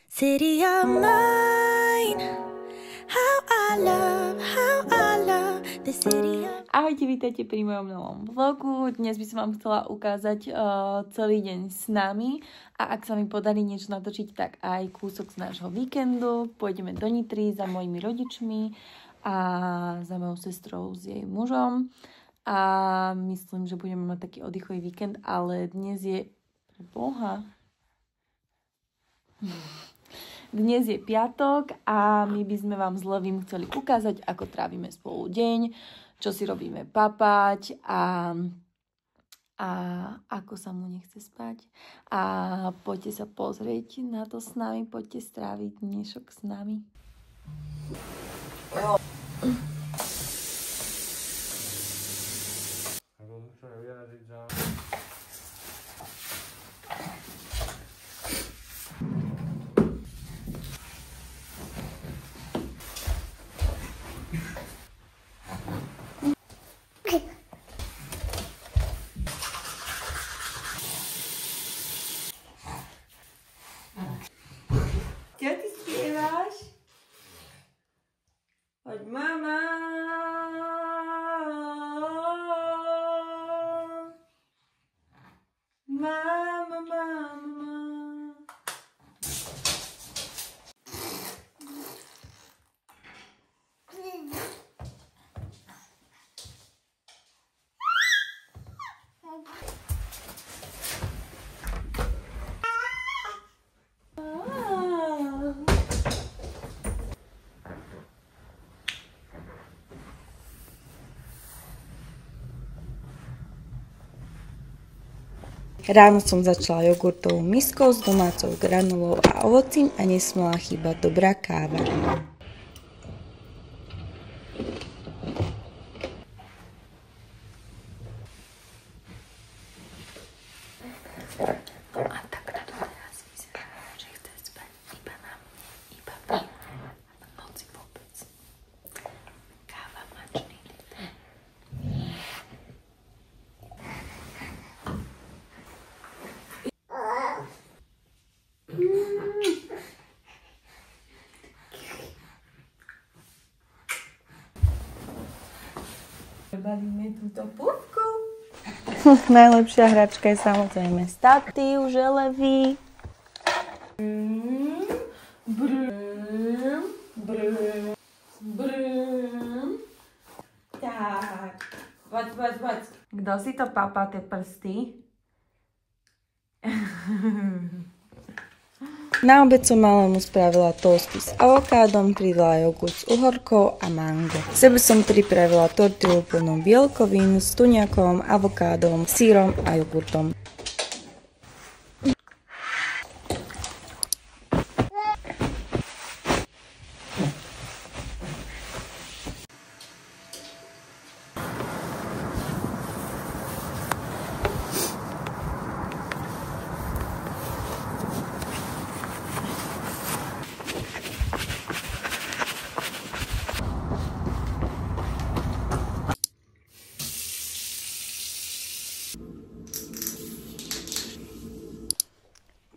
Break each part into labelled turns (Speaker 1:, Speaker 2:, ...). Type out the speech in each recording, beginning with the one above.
Speaker 1: City of mine, how I love the city of...
Speaker 2: Ahojte, vítajte pri mojom novom vlogu. Dnes by som vám chcela ukázať celý deň s nami a ak sa mi podarí niečo natočiť, tak aj kúsok z nášho víkendu. Pôjdeme do Nitry za mojimi rodičmi a za mojou sestrou s jej mužom a myslím, že budeme mať taký oddychový víkend, ale dnes je... Boha... Dnes je piatok a my by sme vám s Levým chceli ukázať, ako trávime spolu deň, čo si robíme papať a ako sa mu nechce spať. A poďte sa pozrieť na to s nami, poďte stráviť dnešok s nami. Čo ty spievaš? Poď, mama. Mama, mama. Ráno som začala jogurtovou miskou s domácou granulou a ovocím a nesmela chýbať dobrá káva. A takto to teraz vyzerá, že chce spať iba na mne, iba pri mne a v noci vôbec. Káva mačný detail. Balíme túto púvku. Najlepšia hračka je samozrejme statív, želevý. Tak, poď. Kto si to papá tie prsty? Na obed som malému spravila toasty s avokádom, pridala jogurt s uhorkou a mango. Sebe som pripravila tortilu plnú bielkovín s tuňakom, avokádom, sírom a jogurtom.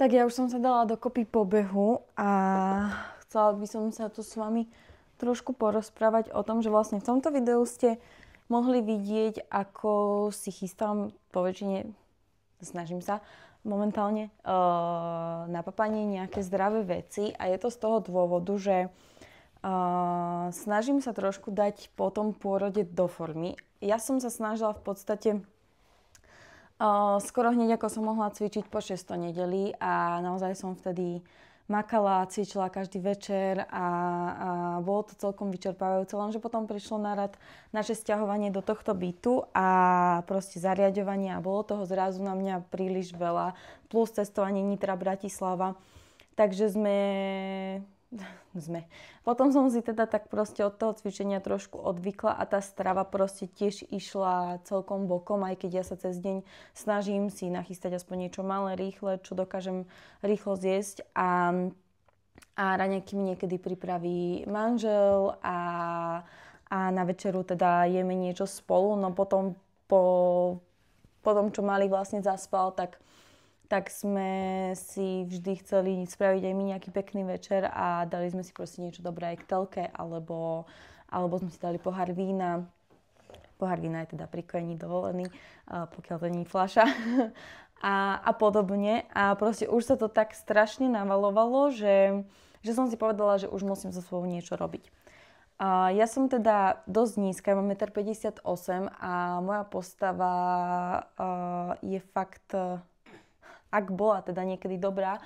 Speaker 2: Tak ja už som sa dala dokopy pobehu a chcela by som sa tu s vami trošku porozprávať o tom, že vlastne v tomto videu ste mohli vidieť, ako si chystám po väčšine, snažím sa momentálne na papanie nejaké zdravé veci a je to z toho dôvodu, že snažím sa trošku dať po tom pôrode do formy. Ja som sa snažila v podstate skoro hneď ako som mohla cvičiť po 6 nedelí a naozaj som vtedy makala, cvičila každý večer a bolo to celkom vyčerpávajúce, lenže potom prišlo na rad naše sťahovanie do tohto bytu a proste zariaďovanie a bolo toho zrazu na mňa príliš veľa, plus cestovanie Nitra Bratislava, takže sme. Potom som si teda tak proste od toho cvičenia trošku odvykla a tá strava proste tiež išla celkom bokom, aj keď ja sa cez deň snažím si nachystať aspoň niečo malé, rýchle, čo dokážem rýchlo zjesť a raňajky mi niekedy pripraví manžel a na večeru teda jeme niečo spolu, no potom po tom, čo malý vlastne zaspal, tak
Speaker 3: tak sme si vždy chceli spraviť aj my nejaký pekný večer a dali sme si proste niečo dobré aj k telke, alebo sme si dali pohár vína. Pohár vína je teda pri kojení dovolený, pokiaľ to nie je fľaša. a podobne. A proste už sa to tak strašne navalovalo, že som si povedala, že už musím so svojou niečo robiť. Ja som teda dosť nízka, mám 1,58 m a moja postava je fakt, ak bola teda niekedy dobrá,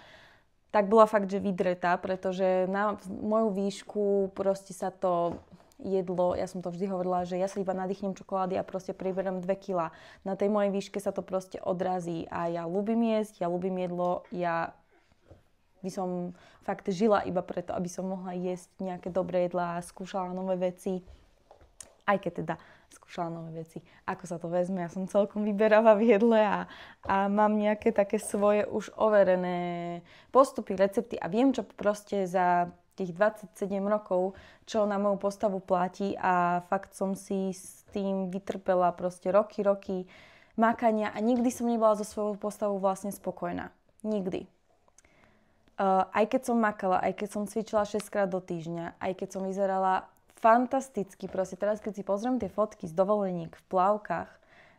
Speaker 3: tak bola fakt, že vydretá, pretože na moju výšku proste sa to jedlo, ja som to vždy hovorila, že ja sa iba nadýchnem čokolády a proste priberám 2 kg. Na tej mojej výške sa to proste odrazí a ja ľúbim jesť, ja ľúbim jedlo, ja by som fakt žila iba preto, aby som mohla jesť nejaké dobré jedlá, skúšala nové veci, aj keď teda skúšala nové veci. Ako sa to vezme, ja som celkom vyberavá v jedle a mám nejaké také svoje už overené postupy, recepty a viem, čo proste za tých 27 rokov, čo na moju postavu platí a fakt som si s tým vytrpela proste roky makania a nikdy som nebola so svojou postavou vlastne spokojná. Nikdy. Aj keď som makala, aj keď som cvičila 6 krát do týždňa, aj keď som vyzerala fantasticky, proste teraz keď si pozriem tie fotky z dovoleniek v plavkách,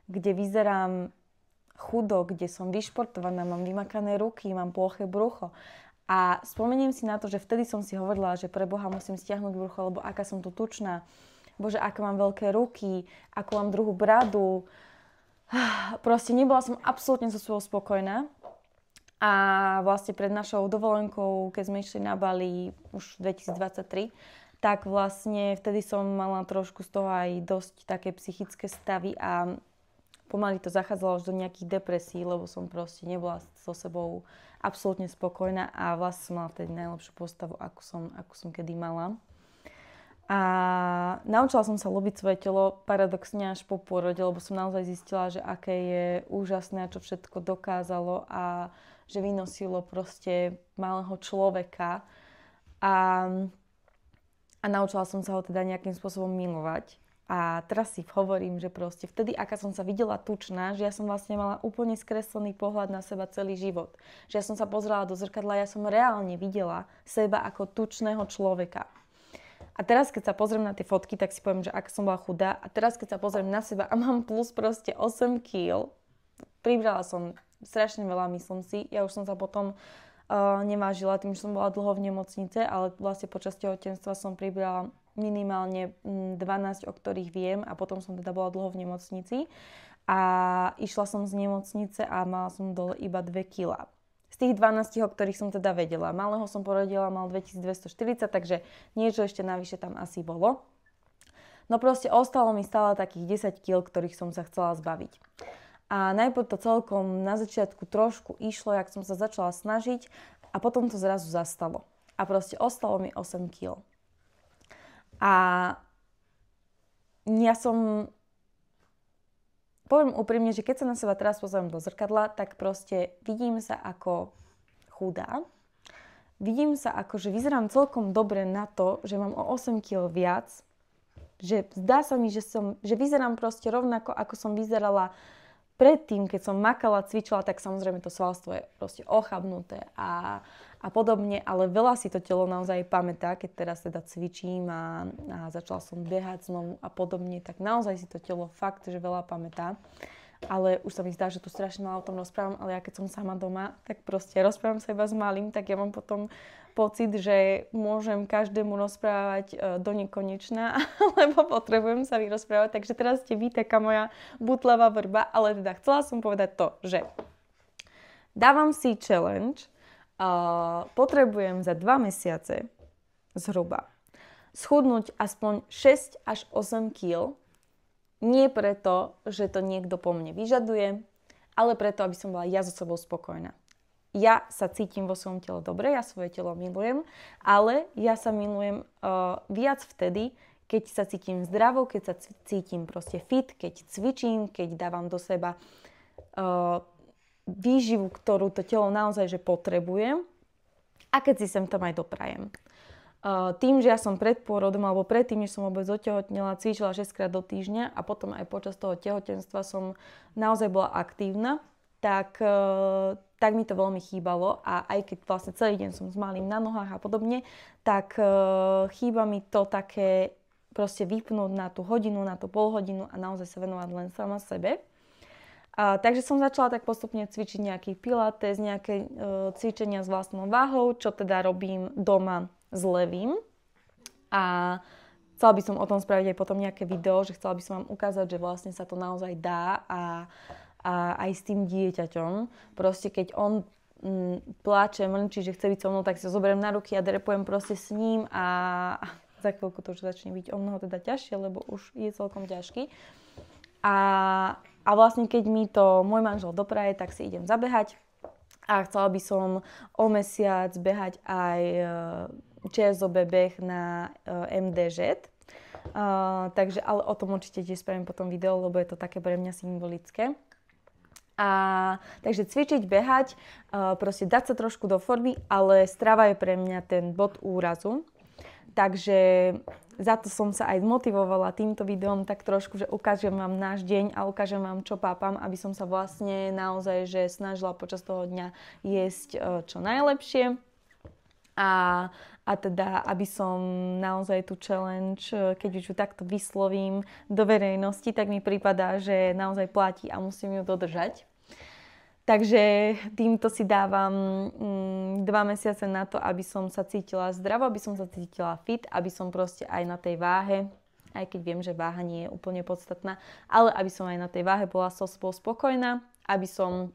Speaker 3: kde vyzerám chudo, kde som vyšportovaná, mám vymakané ruky, mám ploché brucho. A spomeniem si na to, že vtedy som si hovorila, že pre Boha musím stiahnuť brucho, lebo aká som tu tučná. Bože, aké mám veľké ruky, ako mám druhú bradu. Proste nebola som absolútne so svojou spokojná. A vlastne pred našou dovolenkou, keď sme išli na Bali už 2023, tak vlastne vtedy som mala trošku z toho aj dosť také psychické stavy a pomaly to zachádzalo už do nejakých depresí, lebo som proste nebola so sebou absolútne spokojná a vlastne som mala vtedy najlepšiu postavu, akú som kedy mala. A naučila som sa ľúbiť svoje telo paradoxne až po pôrode, lebo som naozaj zistila, že aké je úžasné, čo všetko dokázalo a že vynosilo proste malého človeka. A naučila som sa ho teda nejakým spôsobom milovať. A teraz si hovorím, že proste vtedy, aká som sa videla tučná, že ja som vlastne mala úplne skreslený pohľad na seba celý život. Že ja som sa pozerala do zrkadla, ja som reálne videla seba ako tučného človeka. A teraz, keď sa pozriem na tie fotky, tak si poviem, že aká som bola chudá. A teraz, keď sa pozriem na seba a mám plus proste 8 kg, pribrala som strašne veľa, myslím si. Ja už som sa potom nevážila tým, že som bola dlho v nemocnice, ale vlastne počas tehotenstva som pribrala minimálne 12, o ktorých viem a potom som teda bola dlho v nemocnici a išla som z nemocnice a mala som dole iba 2 kg. Z tých 12, o ktorých som teda vedela. Malého som porodila, mal 2240, takže niečo ešte navyše tam asi bolo. No proste ostalo mi stále takých 10 kg, ktorých som sa chcela zbaviť. A najprv to celkom na začiatku trošku išlo, jak som sa začala snažiť a potom to zrazu zastalo. A proste ostalo mi 8 kg. A ja som, poviem úprimne, že keď sa na seba teraz pozriem do zrkadla, tak proste vidím sa ako chudá. Vidím sa ako, že vyzerám celkom dobre na to, že mám o 8 kg viac. Že zdá sa mi, že vyzerám proste rovnako, ako som vyzerala predtým, keď som makala, cvičila, tak samozrejme to svalstvo je proste ochabnuté a podobne, ale veľa si to telo naozaj pamätá, keď teraz teda cvičím a začala som behať znovu a podobne, tak naozaj si to telo fakt, že veľa pamätá. Ale už sa mi zdá, že tu strašne veľa o tom rozprávam, ale ja keď som sama doma, tak proste rozprávam sa iba s malým, tak ja mám potom pocit, že môžem každému rozprávať do nekonečna, lebo potrebujem sa vyrozprávať. Takže teraz ste vy taká moja butlavá vrba, ale teda chcela som povedať to, že dávam si challenge, potrebujem za 2 mesiace zhruba schudnúť aspoň 6 až 8 kg. Nie preto, že to niekto po mne vyžaduje, ale preto, aby som bola ja so sebou spokojná. Ja sa cítim vo svojom tele dobre, ja svoje telo milujem, ale ja sa milujem viac vtedy, keď sa cítim zdravo, keď sa cítim proste fit, keď cvičím, keď dávam do seba výživu, ktorú to telo naozaj že potrebuje a keď si sem tam aj doprajem. Tým, že ja som pred pôrodom alebo predtým, než som vôbec otehotnela, cvičila 6 krát do týždňa a potom aj počas toho tehotenstva som naozaj bola aktívna, tak mi to veľmi chýbalo a aj keď vlastne celý deň som s malým na nohách a podobne, tak chýba mi to také proste vypnúť na tú hodinu, na tú polhodinu a naozaj sa venovať len sama sebe. Takže som začala tak postupne cvičiť nejaký pilates, nejaké cvičenia s vlastnou váhou, čo teda robím doma s Levím. A chcela by som o tom spraviť aj potom nejaké video, že chcela by som vám ukázať, že vlastne sa to naozaj dá a aj s tým dieťaťom. Proste keď on pláče, mlčí, že chce byť so mnou, tak si ho zoberiem na ruky a drepujem proste s ním a za chvíľku to už začne byť o mnoho teda ťažšie, lebo už je celkom ťažký. A vlastne keď mi to môj manžel dopraje, tak si idem zabehať a chcela by som o mesiac behať aj ČSOB beh na MDŽ. Takže ale o tom určite tiež spravím potom video, lebo je to také pre mňa symbolické. Takže cvičiť, behať, proste dať sa trošku do formy, ale strava je pre mňa ten bod úrazu. Takže za to som sa aj zmotivovala týmto videom tak trošku, že ukážem vám náš deň a ukážem vám, čo pápam, aby som sa vlastne naozaj že snažila počas toho dňa jesť čo najlepšie. A teda, aby som naozaj tú challenge, keď už ju takto vyslovím do verejnosti, tak mi prípada, že naozaj platí a musím ju dodržať. Takže týmto si dávam 2 mesiace na to, aby som sa cítila zdravo, aby som sa cítila fit, aby som proste aj na tej váhe, aj keď viem, že váha nie je úplne podstatná, ale aby som aj na tej váhe bola so sebou spokojná, aby som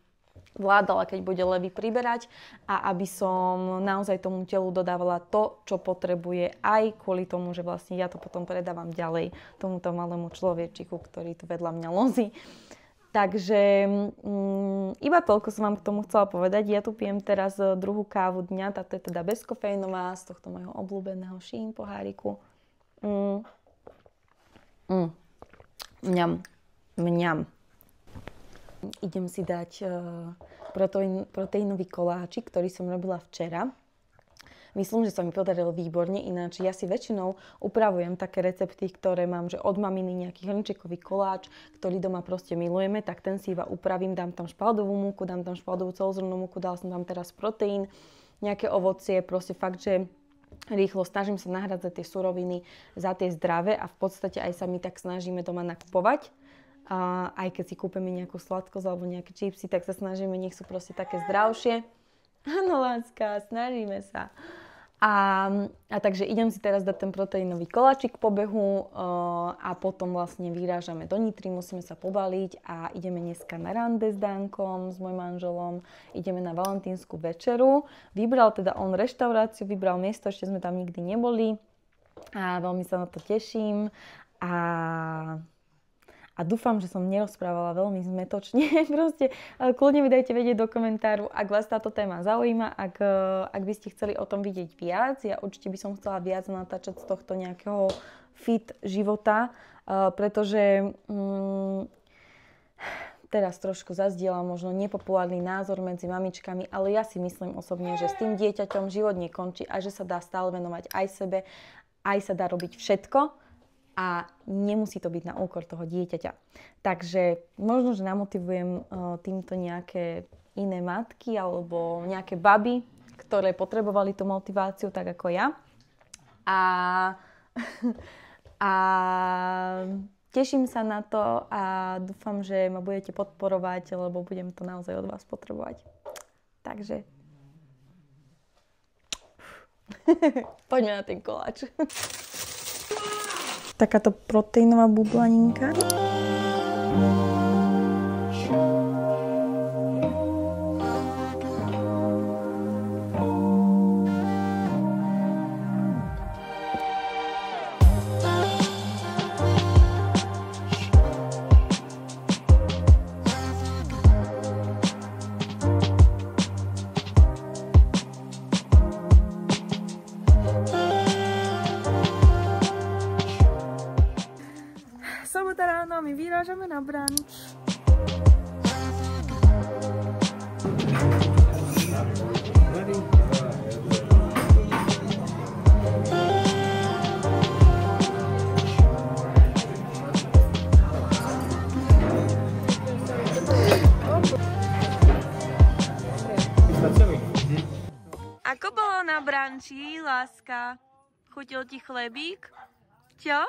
Speaker 3: vládala, keď bude Levy priberať a aby som naozaj tomu telu dodávala to, čo potrebuje aj kvôli tomu, že vlastne ja to potom predávam ďalej tomuto malému človečiku, ktorý tu vedľa mňa lozí. Takže iba toľko som vám k tomu chcela povedať. Ja tu pijem teraz druhú kávu dňa, táto je teda bezkofeínová z tohto môjho obľúbeného Shein poháriku. Mňam. Idem si dať proteínový koláčik, ktorý som robila včera. Myslím, že sa mi podarilo výborne, ináč ja si väčšinou upravujem také recepty, ktoré mám, že od maminy nejaký hrnčekový koláč, ktorý doma proste milujeme, tak ten si iba upravím, dám tam špaldovú múku, dám tam špaldovú celozrnnú múku, dal som tam teraz proteín, nejaké ovocie, proste fakt, že rýchlo snažím sa nahradzať tie suroviny za tie zdravé a v podstate aj sa my tak snažíme doma nakupovať. A aj keď si kúpeme nejakú sladkosť alebo nejaké čipsy, tak sa snažíme, nech sú proste také zdravšie. Áno, láska, snažíme sa. A takže idem si teraz dať ten proteínový koláčik po behu a potom vlastne vyrážame do Nitry, musíme sa pobaliť a ideme dneska na rande s Dankom, s mojím manželom. Ideme na valentínsku večeru. Vybral teda on reštauráciu, vybral miesto, ešte sme tam nikdy neboli a veľmi sa na to teším. A dúfam, že som nerozprávala veľmi zmetočne. Proste kľudne mi dajte vedieť do komentáru, ak vás táto téma zaujíma, ak by ste chceli o tom vidieť viac. Ja určite by som chcela viac natáčať z tohto nejakého fit života, pretože teraz trošku zazdielam možno nepopulárny názor medzi mamičkami, ale ja si myslím osobne, že s tým dieťaťom život nekončí a že sa dá stále venovať aj sebe, aj sa dá robiť všetko. A nemusí to byť na úkor toho dieťaťa. Takže možno, že namotivujem týmto nejaké iné matky alebo nejaké baby, ktoré potrebovali tú motiváciu tak ako ja. A teším sa na to a dúfam, že ma budete podporovať, lebo budem to naozaj od vás potrebovať. Takže poďme na ten koláč. Takáto proteínová bublaninka. Sobota ráno, my vyrážame na brunch.
Speaker 2: láska? Chutil ti chlebík? Čo?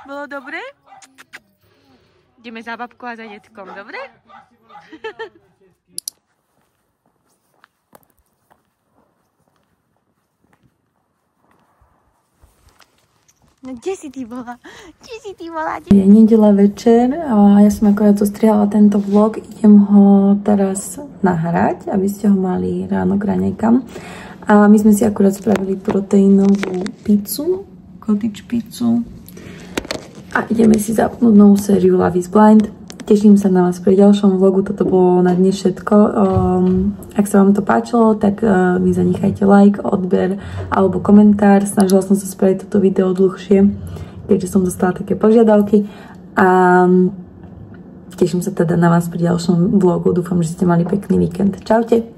Speaker 2: Bolo dobre? Ideme za babkou a za detkom, dobre? No kde si ty bola? Kde si ty bola? Je nedeľa večer a ja som akorát zostrihala tento vlog. Idem ho teraz nahrať, aby ste ho mali ráno k raňajkám. A my sme si akorát spravili proteínovú pizzu, cottage pizzu. A ideme si zapnúť novú sériu Love is Blind. Teším sa na vás pri ďalšom vlogu. Toto bolo na dnes všetko. Ak sa vám to páčilo, tak mi zanechajte like, odber alebo komentár. Snažila som sa spraviť toto video dlhšie, keďže som dostala také požiadavky. A teším sa teda na vás pri ďalšom vlogu. Dúfam, že ste mali pekný víkend. Čaute!